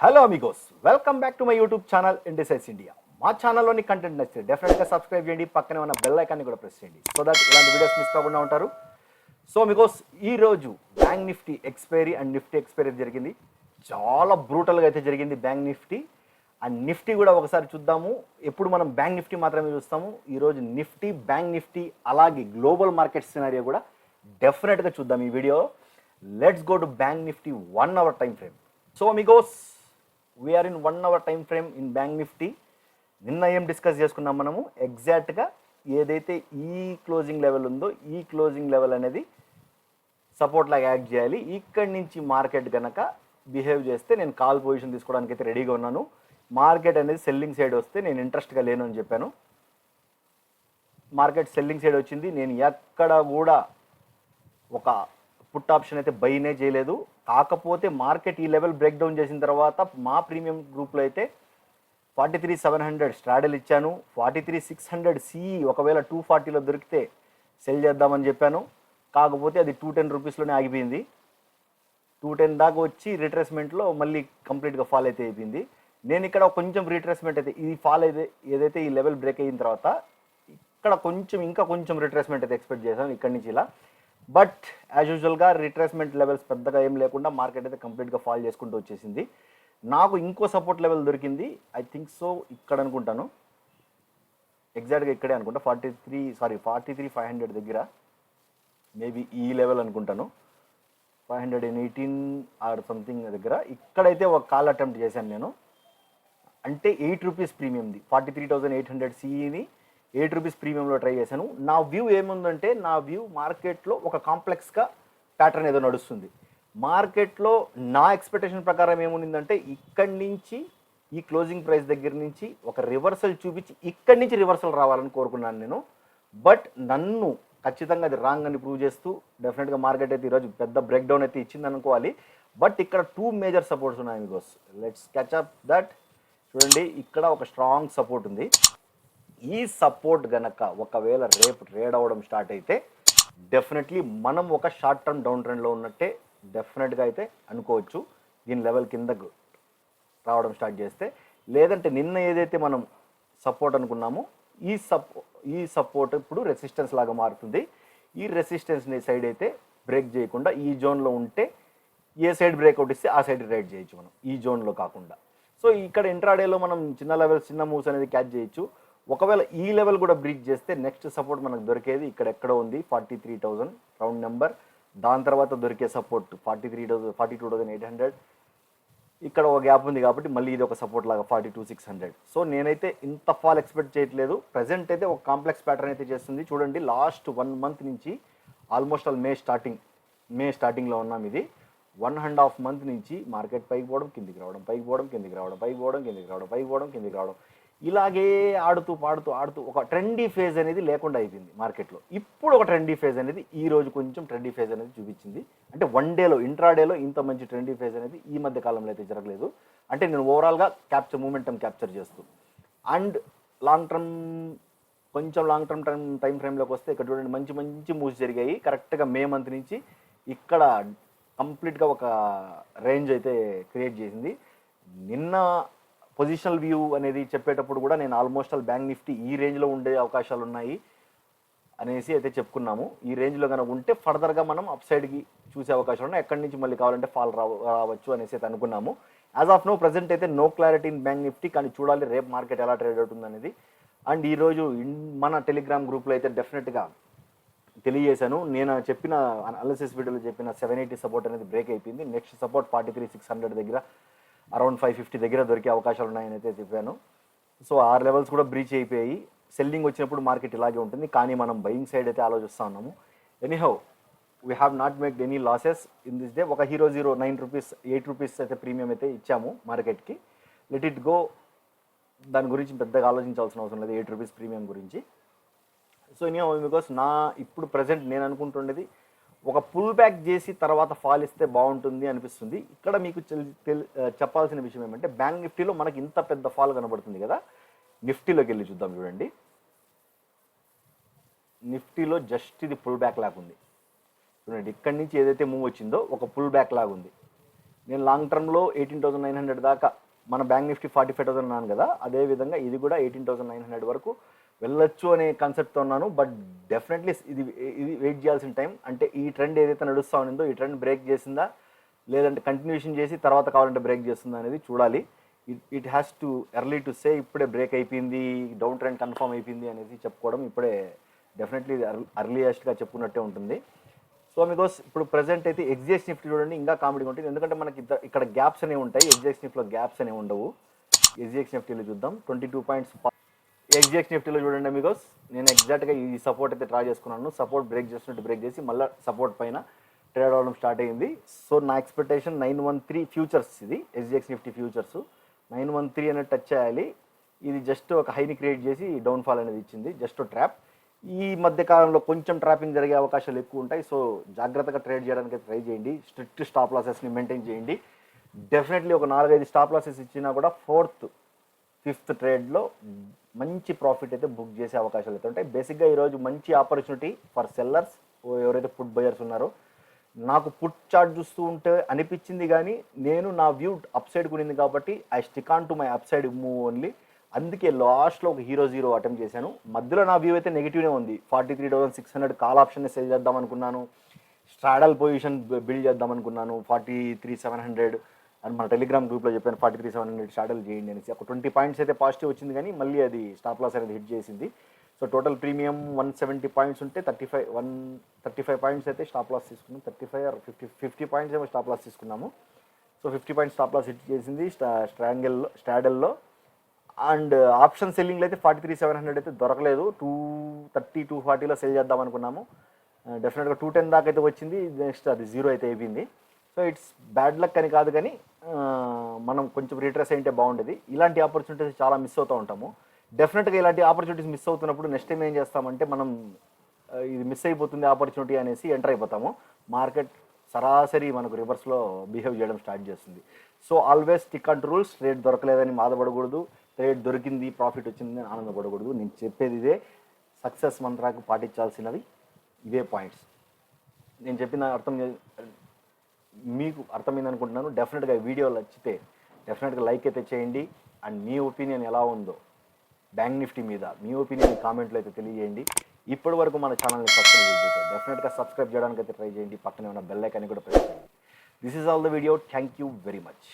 Hello amigos, welcome back to my YouTube channel ఇండిసైస్ India. మా ఛానల్లోని కంటెంట్ నచ్చితే డెఫినెట్గా సబ్స్క్రైబ్ చేయండి, పక్కనే ఉన్న బెల్ ఐకాన్ని కూడా ప్రెస్ చేయండి సో దట్ ఇలాంటి వీడియోస్ మిస్ కాకుండా ఉంటారు. సో అమిగోస్, ఈరోజు bank Nifty expiry and Nifty expiry జరిగింది. చాలా బ్రూటల్గా అయితే జరిగింది బ్యాంక్ నిఫ్టీ అండ్ నిఫ్టీ కూడా ఒకసారి చూద్దాము. ఎప్పుడు మనం బ్యాంక్ నిఫ్టీ మాత్రమే చూస్తాము. ఈరోజు నిఫ్టీ, బ్యాంక్ నిఫ్టీ అలాగే గ్లోబల్ మార్కెట్ సినారియో కూడా డెఫినెట్గా చూద్దాం ఈ video. Let's go to bank Nifty 1 hour time frame. So amigos, we are in 1 hour time frame in bank Nifty. నిన్న ఏం డిస్కస్ చేసుకున్నాం మనము, ఎగ్జాక్ట్గా ఏదైతే ఈ క్లోజింగ్ లెవెల్ ఉందో ఈ క్లోజింగ్ లెవెల్ అనేది సపోర్ట్ లాగా యాక్ట్ చేయాలి. ఇక్కడి నుంచి మార్కెట్ కనుక బిహేవ్ చేస్తే నేను కాల్ పొజిషన్ తీసుకోవడానికి అయితే రెడీగా ఉన్నాను. మార్కెట్ అనేది సెల్లింగ్ సైడ్ వస్తే నేను ఇంట్రెస్ట్గా లేను అని చెప్పాను. మార్కెట్ సెల్లింగ్ సైడ్ వచ్చింది. నేను ఎక్కడ కూడా ఒక పుట్ ఆప్షన్ అయితే బైనే చేయలేదు. కాకపోతే మార్కెట్ ఈ లెవెల్ బ్రేక్ డౌన్ చేసిన తర్వాత మా ప్రీమియం గ్రూప్లో అయితే 43,700 స్ట్రాడల్ ఇచ్చాను. 43,600 సిఈ ఒకవేళ 240లో దొరికితే సెల్ చేద్దామని చెప్పాను. కాకపోతే అది 210 రూపీస్లోనే ఆగిపోయింది. 210 దాకా వచ్చి రిట్రేస్మెంట్లో మళ్ళీ కంప్లీట్గా ఫాల్ అయితే అయిపోయింది. నేను ఇక్కడ కొంచెం రిట్రేస్మెంట్ అయితే ఇది ఫాల్ అయితే ఏదైతే ఈ లెవెల్ బ్రేక్ అయిన తర్వాత ఇక్కడ ఇంకా కొంచెం రిట్రేస్మెంట్ అయితే ఎక్స్పెక్ట్ చేశాను ఇక్కడి నుంచి ఇలా. బట్ యాజ్ యూజువల్గా రిట్రేస్మెంట్ లెవెల్స్ పెద్దగా ఏం లేకుండా మార్కెట్ అయితే కంప్లీట్గా ఫాల్ చేసుకుంటూ వచ్చేసింది. నాకు ఇంకో సపోర్ట్ లెవెల్ దొరికింది, ఐ థింక్ సో ఇక్కడ అనుకుంటాను, ఎగ్జాక్ట్గా ఇక్కడే అనుకుంటా, 43,500 దగ్గర మేబీ ఈ లెవెల్ అనుకుంటాను, 518 ఆర్ సంథింగ్ దగ్గర. ఇక్కడైతే ఒక కాల్ అటెంప్ట్ చేశాను నేను, అంటే 8 రూపీస్ ప్రీమియంది, 43,800 సిఈని 8 రూపీస్ ప్రీమియంలో ట్రై చేశాను. నా వ్యూ ఏముందంటే, నా వ్యూ మార్కెట్లో ఒక కాంప్లెక్స్గా ప్యాటర్న్ ఏదో నడుస్తుంది. మార్కెట్లో నా ఎక్స్పెక్టేషన్ ప్రకారం ఏముందంటే, ఇక్కడి నుంచి ఈ క్లోజింగ్ ప్రైస్ దగ్గర నుంచి ఒక రివర్సల్ చూపించి ఇక్కడి నుంచి రివర్సల్ రావాలని కోరుకున్నాను నేను. బట్ నన్ను ఖచ్చితంగా అది రాంగ్ అని ప్రూవ్ చేస్తూ డెఫినెట్గా మార్కెట్ అయితే ఈరోజు పెద్ద బ్రేక్ డౌన్ అయితే ఇచ్చింది అనుకోవాలి. బట్ ఇక్కడ 2 మేజర్ సపోర్ట్స్ ఉన్నాయి మీకోస్. Let's catch up that. చూడండి, ఇక్కడ ఒక స్ట్రాంగ్ సపోర్ట్ ఉంది. ఈ సపోర్ట్ గనక ఒకవేళ రేపు ట్రేడ్ అవ్వడం స్టార్ట్ అయితే డెఫినెట్లీ మనం ఒక షార్ట్ టర్మ్ డౌన్ ట్రెండ్లో ఉన్నట్టే డెఫినెట్గా అయితే అనుకోవచ్చు. దీని లెవెల్ కిందకు రావడం స్టార్ట్ చేస్తే, లేదంటే నిన్న ఏదైతే మనం సపోర్ట్ అనుకున్నామో ఈ సపోర్ట్ ఇప్పుడు రెసిస్టెన్స్ లాగా మారుతుంది. ఈ రెసిస్టెన్స్ని సైడ్ అయితే బ్రేక్ చేయకుండా ఈ జోన్లో ఉంటే ఏ సైడ్ బ్రేక్అవుట్ ఇస్తే ఆ సైడ్ రైడ్ చేయొచ్చు మనం, ఈ జోన్లో కాకుండా. సో ఇక్కడ ఇంట్రాడేలో మనం చిన్న మూవ్స్ అనేది క్యాచ్ చేయొచ్చు. ఒకవేళ ఈ లెవెల్ కూడా బ్రీచ్ చేస్తే నెక్స్ట్ సపోర్ట్ మనకు దొరికేది ఇక్కడ ఎక్కడో ఉంది, 43,000 రౌండ్ నెంబర్. దాని తర్వాత దొరికే సపోర్ట్ 42,800. ఇక్కడ ఒక గ్యాప్ ఉంది కాబట్టి మళ్ళీ ఇది ఒక సపోర్ట్ లాగా 42,600. సో నేనైతే ఇంత ఫాల్ ఎక్స్పెక్ట్ చేయట్లేదు. ప్రజెంట్ అయితే ఒక కాంప్లెక్స్ ప్యాటర్న్ అయితే చేస్తుంది. చూడండి, లాస్ట్ 1 month నుంచి ఆల్మోస్ట్ ఆల్ మే స్టార్టింగ్లో ఉన్నాం. ఇది 1.5 month నుంచి మార్కెట్ పైకి పోవడం, కిందికి రావడం, పైకి పోవడం, కిందికి రావడం, పైకి పోవడం, కిందికి రావడం, పైకి పోవడం, కిందికి రావడం, ఇలాగే ఆడుతూ ఒక ట్రెండీ ఫేజ్ అనేది లేకుండా అయిపోయింది మార్కెట్లో. ఇప్పుడు ఒక ట్రెండీ ఫేజ్ అనేది ఈ రోజు కొంచెం ట్రెండీ ఫేజ్ అనేది చూపించింది. అంటే వన్ డేలో ఇంట్రాడేలో ఇంత మంచి ట్రెండీ ఫేజ్ అనేది ఈ మధ్య కాలంలో అయితే జరగలేదు. అంటే నేను ఓవరాల్గా మూమెంటం క్యాప్చర్ చేస్తూ అండ్ లాంగ్ టర్మ్ టైం ఫ్రేమ్లోకి వస్తే ఇక్కడ చూడండి, మంచి మూవ్స్ జరిగాయి. కరెక్ట్గా మే మంత్ నుంచి ఇక్కడ కంప్లీట్గా ఒక రేంజ్ అయితే క్రియేట్ చేసింది. నిన్న పొజిషనల్ వ్యూ అనేది చెప్పేటప్పుడు కూడా నేను ఆల్మోస్ట్ ఆల్ బ్యాంక్ నిఫ్టీ ఈ రేంజ్లో ఉండే అవకాశాలు ఉన్నాయి అనేసి అయితే చెప్పుకున్నాము. ఈ రేంజ్లో కనుక ఉంటే ఫర్దర్గా మనం అప్ సైడ్కి చూసే అవకాశాలు ఉన్నాయి. ఎక్కడి నుంచి మళ్ళీ కావాలంటే ఫాల్ రావచ్చు అనేసి అయితే అనుకున్నాము. యాజ్ ఆఫ్ నో ప్రజెంట్ అయితే no clarity in bank Nifty, కానీ చూడాలి రేపు మార్కెట్ ఎలా ట్రేడ్ అవుతుంది అనేది. అండ్ ఈరోజు మన టెలిగ్రామ్ గ్రూప్లో అయితే డెఫినెట్గా తెలియజేశాను. నేను చెప్పిన అనాలిసిస్ వీడియోలో చెప్పిన 780 సపోర్ట్ అనేది బ్రేక్ అయిపోయింది. నెక్స్ట్ సపోర్ట్ 43,600 దగ్గర, అరౌండ్ 550 దగ్గర దొరికే అవకాశాలు ఉన్నాయని అయితే చెప్పాను. సో 6 లెవెల్స్ కూడా బ్రీచ్ అయిపోయాయి. సెల్లింగ్ వచ్చినప్పుడు మార్కెట్ ఇలాగే ఉంటుంది, కానీ మనం బయింగ్ సైడ్ అయితే ఆలోచిస్తూ ఉన్నాము. Anyhow, we have not make any losses in this day. ఒక హీరో 9 రూపీస్ 8 రూపీస్ అయితే ప్రీమియం అయితే ఇచ్చాము మార్కెట్కి. Let it go. దాని గురించి పెద్దగా ఆలోచించాల్సిన అవసరం లేదు, 8 రూపీస్ ప్రీమియం గురించి. సో ఎనీహౌ, బికాస్ ఇప్పుడు ప్రజెంట్ నేను అనుకుంటుండేది ఒక పుల్ బ్యాక్ చేసి తర్వాత ఫాల్ ఇస్తే బాగుంటుంది అనిపిస్తుంది. ఇక్కడ మీకు చెప్పాల్సిన విషయం ఏమంటే, బ్యాంక్ నిఫ్టీలో మనకి ఇంత పెద్ద ఫాల్ కనబడుతుంది కదా, నిఫ్టీలోకి వెళ్ళి చూద్దాం. చూడండి, నిఫ్టీలో జస్ట్ ఇది పుల్ బ్యాక్ లాగా ఉంది. చూడండి, ఇక్కడి నుంచి ఏదైతే మూవ్ వచ్చిందో ఒక పుల్ బ్యాక్ లాగా ఉంది. నేను లాంగ్ టర్మ్లో 18,900 దాకా మన బ్యాంక్ నిఫ్టీ 45,000 అన్నాను కదా, అదేవిధంగా ఇది కూడా 18,900 వరకు వెళ్ళొచ్చు అనే కాన్సెప్ట్తో ఉన్నాను. బట్ డెఫినెట్లీ ఇది ఇది వెయిట్ చేయాల్సిన టైం. అంటే ఈ ట్రెండ్ ఏదైతే నడుస్తూ ఉందో ఈ ట్రెండ్ బ్రేక్ చేసిందా లేదంటే కంటిన్యూషన్ చేసి తర్వాత కావాలంటే బ్రేక్ చేస్తుందా అనేది చూడాలి. It has to early to say ఇప్పుడే బ్రేక్ అయిపోయింది, డౌన్ ట్రెండ్ కన్ఫర్మ్ అయిపోయింది అనేది చెప్పుకోవడం ఇప్పుడే డెఫినెట్లీ అర్లీయెస్ట్గా చెప్పుకున్నట్టే ఉంటుంది. సో బికాస్ ఇప్పుడు ప్రెసెంట్ అయితే ఎగ్జిఎక్స్ నిఫ్టీ చూడండి ఇంకా కామెడీగా ఉంటుంది. ఎందుకంటే మనకి ఇక్కడ గ్యాప్స్ అనేవి ఉంటాయి, ఎగ్జిఎక్స్ నిఫ్టీలో గ్యాప్స్ అనేవి ఉండవు. ఎగ్జిఎక్స్ నిఫ్టీలో చూద్దాం 22 పాయింట్స్. ఎగ్జిఎక్స్ నిఫ్టీలో చూడండి బికాస్ నేను ఎగ్జాక్ట్గా ఈ సపోర్ట్ అయితే ట్రా చేసుకున్నాను. సపోర్ట్ బ్రేక్ చేసినట్టు బ్రేక్ చేసి మళ్ళీ సపోర్ట్ పైన ట్రేడ్ అవ్వడం స్టార్ట్ అయింది. సో నా ఎక్స్పెక్టేషన్ 913 ఫ్యూచర్స్, ఇది ఎస్జిఎక్స్ నిఫ్టీ ఫ్యూచర్స్ 913 అనేది టచ్ చేయాలి. ఇది జస్ట్ ఒక హైని క్రియేట్ చేసి డౌన్ఫాల్ అనేది ఇచ్చింది, జస్ట్ ట్రాప్. ఈ మధ్య కాలంలో కొంచెం ట్రాపింగ్ జరిగే అవకాశాలు ఎక్కువ ఉంటాయి. సో జాగ్రత్తగా ట్రేడ్ చేయడానికి ట్రై చేయండి, స్ట్రిక్ట్ స్టాప్ లాసెస్ని మెయింటైన్ చేయండి. డెఫినెట్లీ ఒక 4-5 స్టాప్ లాసెస్ ఇచ్చినా కూడా 4th, 5th ట్రేడ్లో మంచి ప్రాఫిట్ అయితే బుక్ చేసే అవకాశాలు అయితే ఉంటాయి. బేసిక్గా ఈరోజు మంచి ఆపర్చునిటీ ఫర్ సెల్లర్స్, ఎవరైతే పుట్ బయర్స్ ఉన్నారో. నాకు పుట్ చార్ట్ చూస్తూ ఉంటే అనిపించింది, కానీ నేను నా వ్యూ అప్ సైడ్ కొనింది కాబట్టి I stick on to my up side move only. అందుకే లాస్ట్లో ఒక 0-0 అటెంప్ట్ చేశాను. మధ్యలో నా వ్యూ అయితే నెగిటివ్నే ఉంది. 43,600 కాల్ ఆప్షన్ని సెల్ చేద్దాం అనుకున్నాను, స్ట్రాడల్ పొజిషన్ బిల్డ్ చేద్దాం అనుకున్నాను 43,700 అని మన టెలిగ్రామ్ గ్రూప్లో చెప్పాను. 43,700 స్ట్రాడల్ చేయండి అనేసి ఒక 20 పాయింట్స్ అయితే పాజిటివ్ వచ్చింది, కానీ మళ్ళీ అది స్టాప్ లాస్ అనేది హిట్ చేసింది. సో టోటల్ ప్రీమియం 170 పాయింట్స్ ఉంటే 35 పాయింట్స్ అయితే స్టాప్ లాస్ తీసుకున్నాం. 35 or 50 పాయింట్స్ ఏమో స్టాప్ లాస్ తీసుకున్నాము. So 50 points stop loss hit చేసింది స్ట్రాడల్లో. అండ్ ఆప్షన్ సెల్లింగ్లో అయితే 43,700 అయితే దొరకలేదు. 230, 240లో సెల్ చేద్దాం అనుకున్నాము. డెఫినెట్గా 210 దాకా అయితే వచ్చింది, నెక్స్ట్ అది 0 అయితే అయిపోయింది. సో ఇట్స్ బ్యాడ్ లక్ అని కాదు, కానీ మనం కొంచెం రిట్రెస్ అయితే బాగుండేది. ఇలాంటి ఆపర్చునిటీస్ చాలా మిస్ అవుతూ ఉంటాము. డెఫినెట్గా ఇలాంటి ఆపర్చునిటీస్ మిస్ అవుతున్నప్పుడు నెక్స్ట్ టైం ఏం చేస్తామంటే మనం ఇది మిస్ అయిపోతుంది ఆపర్చునిటీ అనేసి ఎంటర్ అయిపోతాము. మార్కెట్ సరాసరి మనకు రివర్స్లో బిహేవ్ చేయడం స్టార్ట్ చేస్తుంది. So always stick on to rules. Trade దొరకలేదని బాధపడకూడదు, ట్రేడ్ దొరికింది ప్రాఫిట్ వచ్చిందని ఆనందపడకూడదు. నేను చెప్పేది ఇదే, సక్సెస్ మంత్రాకు పాటించాల్సినవి ఇవే పాయింట్స్. నేను చెప్పిన మీకు అర్థమైంది అనుకుంటున్నాను. డెఫినెట్గా వీడియో నచ్చితే డెఫినెట్గా లైక్ అయితే చేయండి. అండ్ మీ ఒపీనియన్ ఎలా ఉందో బ్యాంక్ నిఫ్టీ మీద మీ ఒపీనియన్ కామెంట్లో అయితే తెలియజేయండి. ఇప్పటి వరకు మన ఛానల్ని సబ్స్క్రైబ్ చేస్తే డెఫినెట్గా సబ్స్క్రైబ్ చేయడానికి అయితే ట్రై చేయండి. పక్కనే ఉన్న బెల్ ఐకాన్ కూడా ప్రెస్ చేయండి. This is all the video. Thank you very much.